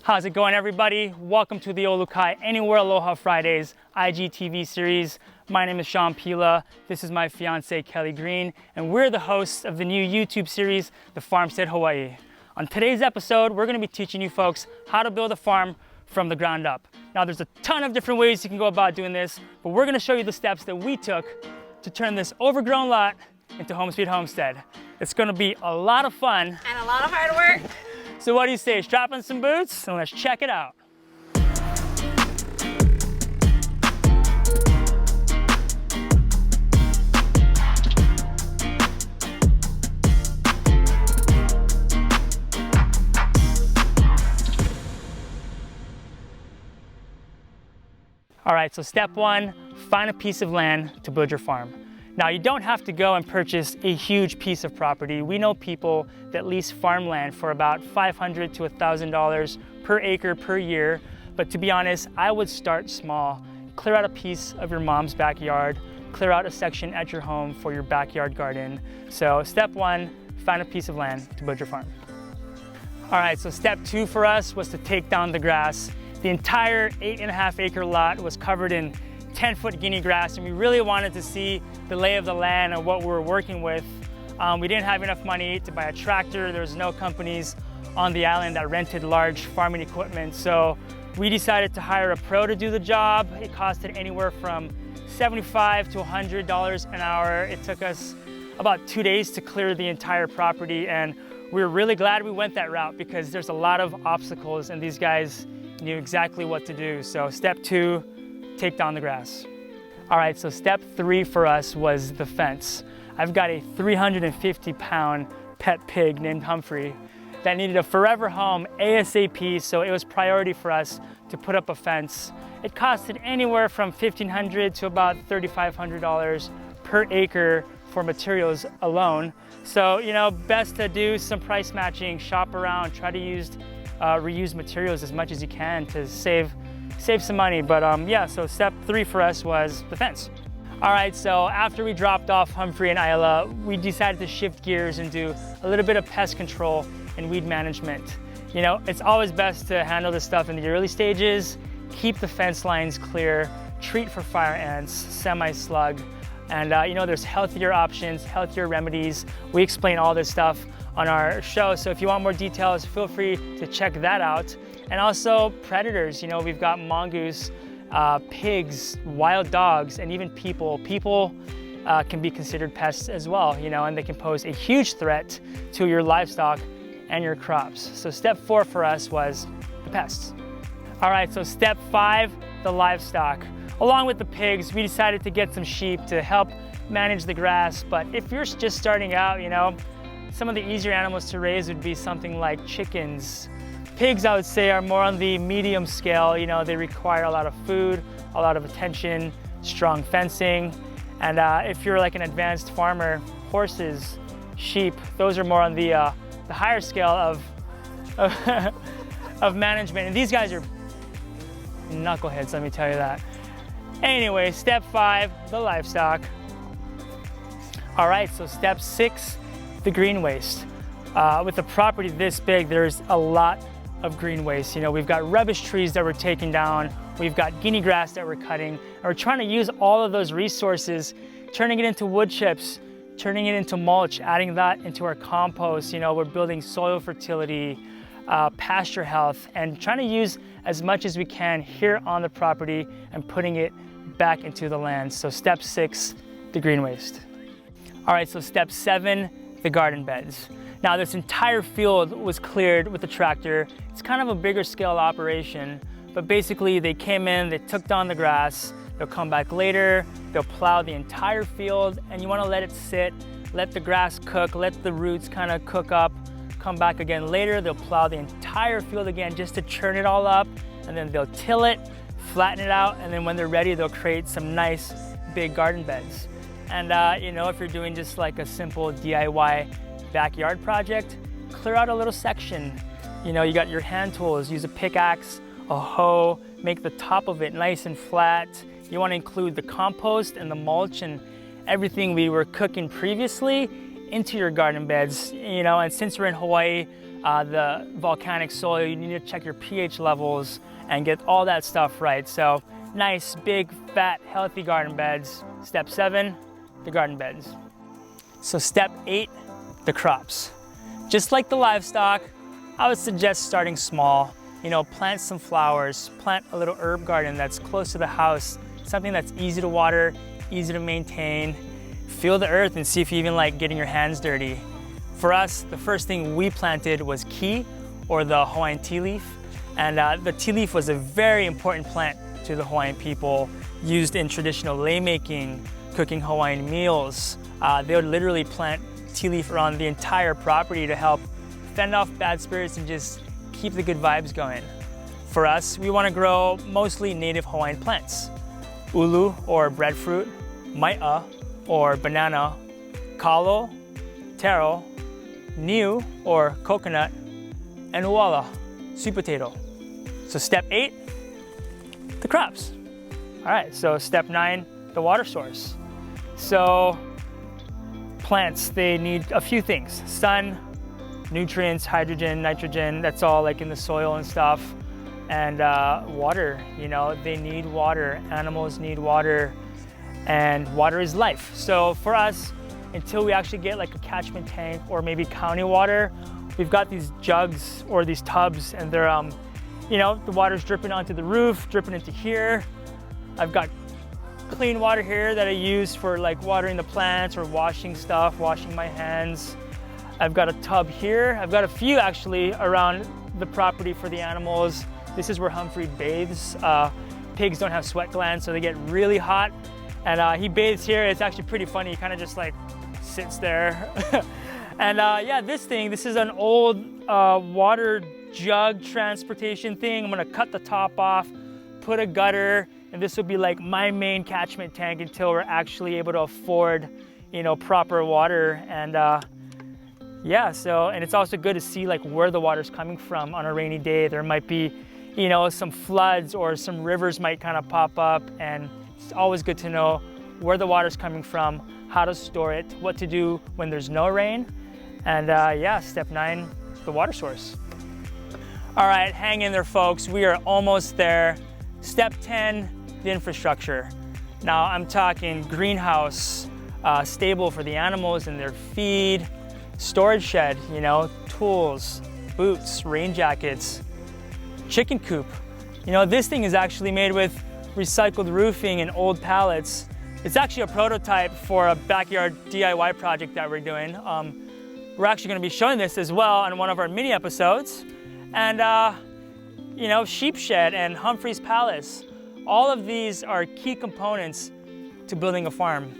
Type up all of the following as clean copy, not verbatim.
How's it going, everybody? Welcome to the Olukai Anywhere Aloha Fridays IGTV series. My name is Shawn Pila. This is my fiance, Kelly Green, and we're the hosts of the new YouTube series, The Farmstead, Hawaii. On today's episode, we're gonna be teaching you folks how to build a farm from the ground up. Now, there's a ton of different ways you can go about doing this, but we're gonna show you the steps that we took to turn this overgrown lot into home sweet homestead. It's gonna be a lot of fun. And a lot of hard work. So what do you say? Strap on some boots and let's check it out. All right, so step one, find a piece of land to build your farm. Now, you don't have to go and purchase a huge piece of property. We know people that lease farmland for about $500 to $1,000 per acre per year. But to be honest, I would start small. Clear out a piece of your mom's backyard, clear out a section at your home for your backyard garden. So step one, find a piece of land to build your farm. All right, so step two for us was to take down the grass. The entire 8.5 acre lot was covered in 10-foot guinea grass, and we really wanted to see the lay of the land and what we were working with. We didn't have enough money to buy a tractor. There's no companies on the island that rented large farming equipment, so we decided to hire a pro to do the job. It costed anywhere from $75 to $100 an hour. It took us about 2 days to clear the entire property, and we were really glad we went that route because there's a lot of obstacles, and these guys knew exactly what to do. So step two, take down the grass. All right, so step three for us was the fence. I've got a 350-pound pet pig named Humphrey that needed a forever home ASAP, so it was priority for us to put up a fence. It costed anywhere from $1,500 to about $3,500 per acre for materials alone. So, you know, best to do some price matching, shop around, try to use reuse materials as much as you can to save some money. But yeah, so step three for us was the fence. All right, so after we dropped off Humphrey and Isla, we decided to shift gears and do a little bit of pest control and weed management. You know, it's always best to handle this stuff in the early stages, keep the fence lines clear, treat for fire ants, semi-slug, and you know, there's healthier options, healthier remedies. We explain all this stuff on our show, so if you want more details, feel free to check that out. And also predators, you know, we've got mongoose, pigs, wild dogs, and even people. People can be considered pests as well, you know, and they can pose a huge threat to your livestock and your crops. So step four for us was the pests. All right, so step five, the livestock. Along with the pigs, we decided to get some sheep to help manage the grass. But if you're just starting out, you know, some of the easier animals to raise would be something like chickens. Pigs, I would say, are more on the medium scale. You know, they require a lot of food, a lot of attention, strong fencing. And if you're like an advanced farmer, horses, sheep, those are more on the higher scale of management. And these guys are knuckleheads, let me tell you that. Anyway, step five, the livestock. All right, so step six, the green waste. With a property this big, there's a lot of green waste. You know, we've got rubbish trees that we're taking down, we've got guinea grass that we're cutting, and we're trying to use all of those resources, turning it into wood chips, turning it into mulch, adding that into our compost. You know, we're building soil fertility, pasture health, and trying to use as much as we can here on the property and putting it back into the land. So step six, the green waste. All right, so step seven, the garden beds. Now, this entire field was cleared with the tractor. It's kind of a bigger scale operation, but basically they came in, they took down the grass, they'll come back later, they'll plow the entire field, and you wanna let it sit, let the grass cook, let the roots kind of cook up, come back again later, they'll plow the entire field again just to churn it all up, and then they'll till it, flatten it out, and then when they're ready, they'll create some nice big garden beds. And you know, if you're doing just like a simple DIY backyard project, clear out a little section. You know, you got your hand tools, use a pickaxe, a hoe, make the top of it nice and flat. You want to include the compost and the mulch and everything we were cooking previously into your garden beds. You know, and since we're in Hawaii, the volcanic soil. You need to check your pH levels and get all that stuff right. So nice, big, fat, healthy garden beds. Step 7, the garden beds. So step 8, the crops. Just like the livestock, I would suggest starting small. You know, plant some flowers, plant a little herb garden that's close to the house, something that's easy to water, easy to maintain. Feel the earth and see if you even like getting your hands dirty. For us, the first thing we planted was ki, or the Hawaiian tea leaf. And the tea leaf was a very important plant to the Hawaiian people, used in traditional lei making, cooking Hawaiian meals. They would literally plant tea leaf around the entire property to help fend off bad spirits and just keep the good vibes going. For us, we want to grow mostly native Hawaiian plants. Ulu, or breadfruit, mai'a, or banana, kalo, taro, niu, or coconut, and uala, sweet potato. So step 8, the crops. All right, so step 9, the water source. So plants, they need a few things: sun, nutrients, hydrogen, nitrogen, that's all like in the soil and stuff, and water. You know, they need water. Animals need water, and water is life. So for us, until we actually get like a catchment tank or maybe county water, we've got these jugs or these tubs, and they're you know, the water's dripping onto the roof, dripping into here. I've got clean water here that I use for like watering the plants or washing stuff, washing my hands. I've got a tub here. I've got a few actually around the property for the animals. This is where Humphrey bathes. Pigs don't have sweat glands, so they get really hot. And he bathes here. It's actually pretty funny. He kind of just like sits there. And yeah, this is an old water jug transportation thing. I'm gonna cut the top off, put a gutter, and this will be like my main catchment tank until we're actually able to afford, you know, proper water. And yeah, so, and it's also good to see like where the water's coming from on a rainy day. There might be, you know, some floods or some rivers might kind of pop up, and it's always good to know where the water's coming from, how to store it, what to do when there's no rain. And yeah, step 9, the water source. All right, hang in there, folks. We are almost there. Step 10, the infrastructure. Now I'm talking greenhouse, stable for the animals and their feed, storage shed, you know, tools, boots, rain jackets, chicken coop. You know, this thing is actually made with recycled roofing and old pallets. It's actually a prototype for a backyard DIY project that we're doing. We're actually going to be showing this as well on one of our mini episodes. And you know, sheep shed and Humphrey's Palace. All of these are key components to building a farm.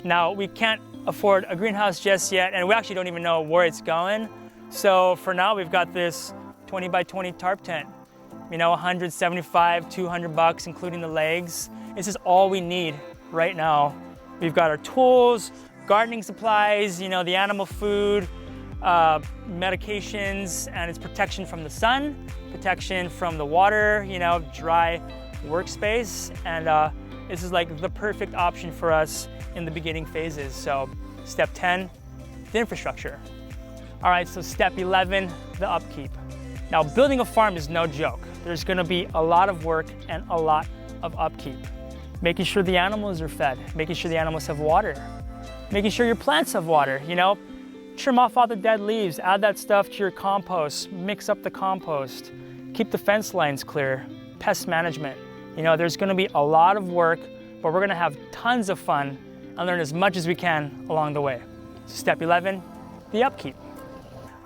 Now, we can't afford a greenhouse just yet, and we actually don't even know where it's going. So for now, we've got this 20 by 20 tarp tent. You know, 175, 200 bucks, including the legs. This is all we need right now. We've got our tools, gardening supplies, you know, the animal food, medications, and it's protection from the sun, protection from the water, you know, dry workspace. And this is like the perfect option for us in the beginning phases. So step 10, the infrastructure. All right, so step 11, the upkeep. Now, building a farm is no joke. There's gonna be a lot of work and a lot of upkeep. Making sure the animals are fed, making sure the animals have water, making sure your plants have water, you know, trim off all the dead leaves, add that stuff to your compost, mix up the compost, keep the fence lines clear, pest management. You know, there's gonna be a lot of work, but we're gonna have tons of fun and learn as much as we can along the way. So step 11, the upkeep.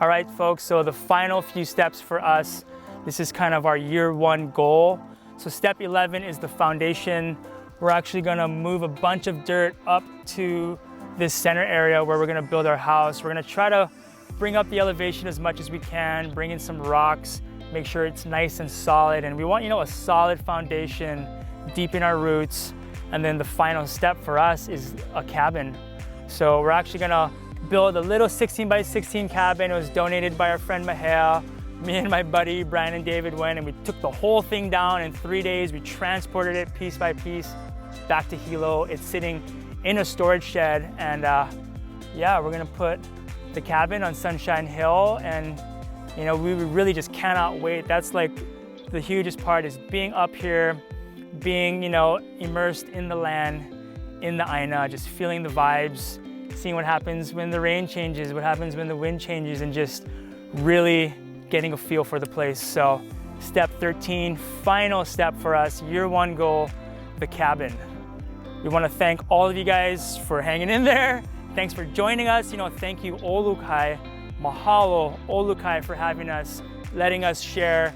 All right, folks, so the final few steps for us, this is kind of our year 1 goal. So step 11 is the foundation. We're actually gonna move a bunch of dirt up to this center area where we're gonna build our house. We're gonna try to bring up the elevation as much as we can, bring in some rocks, make sure it's nice and solid. And we want, you know, a solid foundation, deepen our roots. And then the final step for us is a cabin. So we're actually gonna build a little 16 by 16 cabin. It was donated by our friend Mahalo. Me and my buddy Brian and David went and we took the whole thing down in 3 days. We transported it piece by piece back to Hilo. It's sitting in a storage shed, and yeah, we're gonna put the cabin on Sunshine Hill, and You know, we really just cannot wait. That's like the hugest part, is being up here, being, you know, immersed in the land, in the Aina, just feeling the vibes, seeing what happens when the rain changes, what happens when the wind changes, and just really getting a feel for the place. So step 13, final step for us, year 1 goal, the cabin. We want to thank all of you guys for hanging in there. Thanks for joining us. You know, thank you, Olukai. Mahalo, Olukai, for having us, letting us share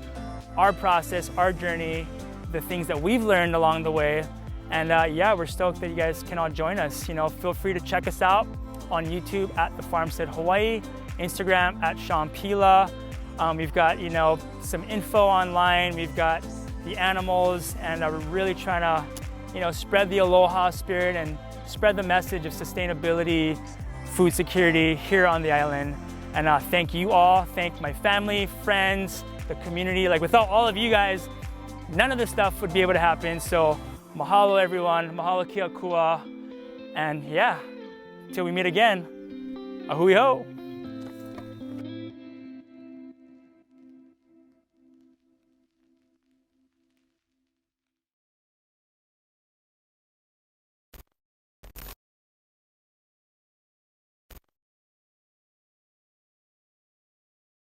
our process, our journey, the things that we've learned along the way. And yeah, we're stoked that you guys can all join us. You know, feel free to check us out on YouTube at the Farmstead Hawaii, Instagram at Shawn Pila. We've got, you know, some info online. We've got the animals, and we're really trying to, you know, spread the aloha spirit and spread the message of sustainability, food security here on the island. And thank you all. Thank my family, friends, the community. Like, without all of you guys, none of this stuff would be able to happen. So mahalo, everyone. Mahalo kia kua. And yeah, till we meet again, ahui ho.